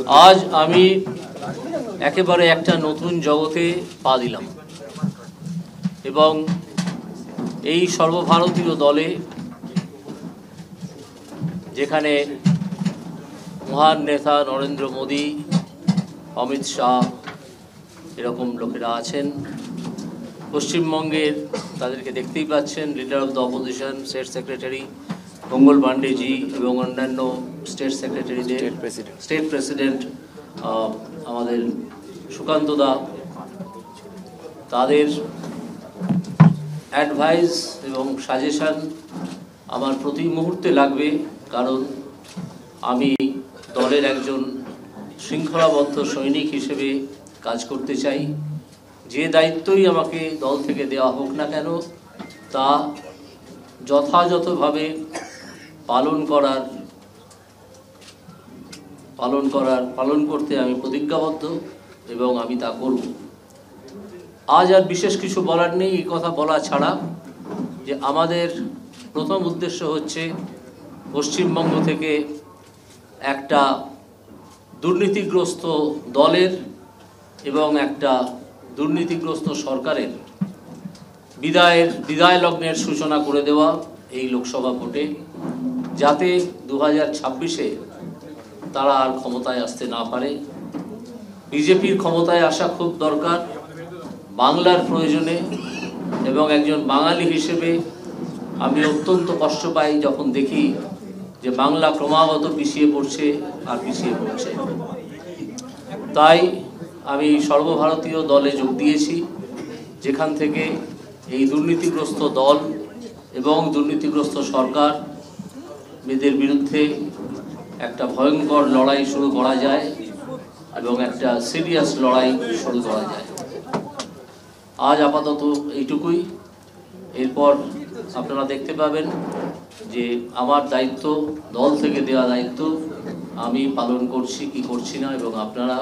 আজ আমি একেবারে একটা নতুন জগতে পা দিলাম এবং এই সর্বভারতীয় দলে যেখানে মহান নেতা নরেন্দ্র মোদী, অমিত শাহ এরকম লোকেরা আছেন, পশ্চিমবঙ্গের তাদেরকে দেখতেই পাচ্ছেন, leader of the opposition, state secretary Mangal Pandeji এবং অন্যান্য স্টেট সেক্রেটারিদের, স্টেট প্রেসিডেন্ট আমাদের সুকান্ত দা, তাদের অ্যাডভাইস এবং সাজেশন আমার প্রতি মুহূর্তে লাগবে, কারণ আমি দলের একজন শৃঙ্খলাবদ্ধ সৈনিক হিসেবে কাজ করতে চাই। যে দায়িত্বই আমাকে দল থেকে দেওয়া হোক না কেন তা যথাযথভাবে পালন করতে আমি প্রতিজ্ঞাবদ্ধ এবং আমি তা করব। আজ আর বিশেষ কিছু বলার নেই, এই কথা বলা ছাড়া যে আমাদের প্রথম উদ্দেশ্য হচ্ছে পশ্চিমবঙ্গ থেকে একটা দুর্নীতিগ্রস্ত দলের এবং একটা দুর্নীতিগ্রস্ত সরকারের বিদায় লগ্নের সূচনা করে দেওয়া এই লোকসভা ভোটে, যাতে 2026-এ তারা আর ক্ষমতায় আসতে না পারে। বিজেপির ক্ষমতায় আসা খুব দরকার বাংলার প্রয়োজনে, এবং একজন বাঙালি হিসেবে আমি অত্যন্ত কষ্ট পাই যখন দেখি যে বাংলা ক্রমাগত পিছিয়ে পড়ছে আর পিছিয়ে পড়ছে। তাই আমি সর্বভারতীয় দলে যোগ দিয়েছি, যেখান থেকে এই দুর্নীতিগ্রস্ত দল এবং দুর্নীতিগ্রস্ত সরকার এদের বিরুদ্ধে একটা ভয়ঙ্কর লড়াই শুরু করা যায় এবং একটা সিরিয়াস লড়াই শুরু করা যায়। আজ আপাতত এইটুকুই। এরপর আপনারা দেখতে পাবেন যে আমার দায়িত্ব, দল থেকে দেওয়া দায়িত্ব আমি পালন করছি কি করছি না, এবং আপনারা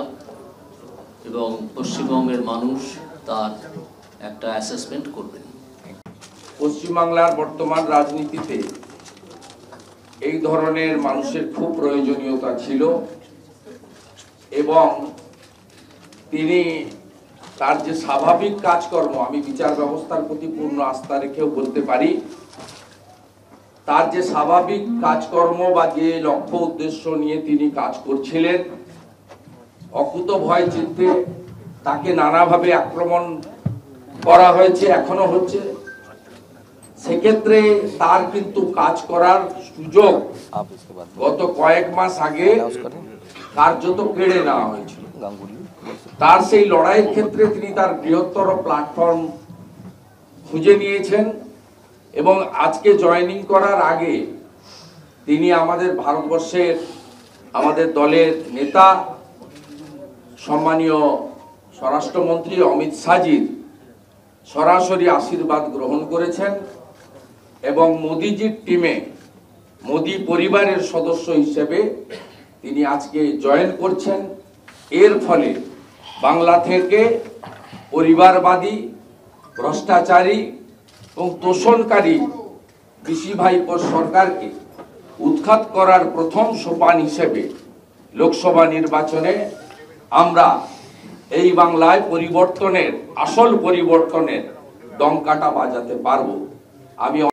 এবং পশ্চিমবঙ্গের মানুষ তার একটা অ্যাসেসমেন্ট করবেন। পশ্চিমবাংলার বর্তমান রাজনীতিতে এই ধরনের মানুষের খুব প্রয়োজনীয়তা ছিল, এবং তিনি তার যে স্বাভাবিক কাজকর্ম, আমি বিচার ব্যবস্থার প্রতি পূর্ণ আস্থা রেখেও বলতে পারি, তার যে স্বাভাবিক কাজকর্ম বা যে লক্ষ্য উদ্দেশ্য নিয়ে তিনি কাজ করছিলেন, অকুত ভয় চিত্তে তাকে নানাভাবে আক্রমণ করা হয়েছে, এখনো হচ্ছে। সেক্ষেত্রে তার কিন্তু কাজ করার সুযোগ গত কয়েক মাস আগে কার্যত কেড়ে নেওয়া হয়েছিল। তার সেই লড়াইয়ের ক্ষেত্রে তিনি তার বৃহত্তর প্ল্যাটফর্ম খুঁজে নিয়েছেন, এবং আজকে জয়েনিং করার আগে তিনি আমাদের ভারতবর্ষের আমাদের দলের নেতা সম্মানীয় স্বরাষ্ট্রমন্ত্রী অমিত শাহজির সরাসরি আশীর্বাদ গ্রহণ করেছেন, এবং মোদিজির টিমে মোদি পরিবারের সদস্য হিসেবে তিনি আজকে জয়েন করছেন। এর ফলে বাংলা থেকে পরিবারবাদী, ভ্রষ্টাচারী এবং তোষণকারী পিসি ভাইপোর সরকারকে উৎখাত করার প্রথম সোপান হিসেবে লোকসভা নির্বাচনে আমরা এই বাংলায় আসল পরিবর্তনের ডঙ্কাটা বাজাতে পারবো। আমি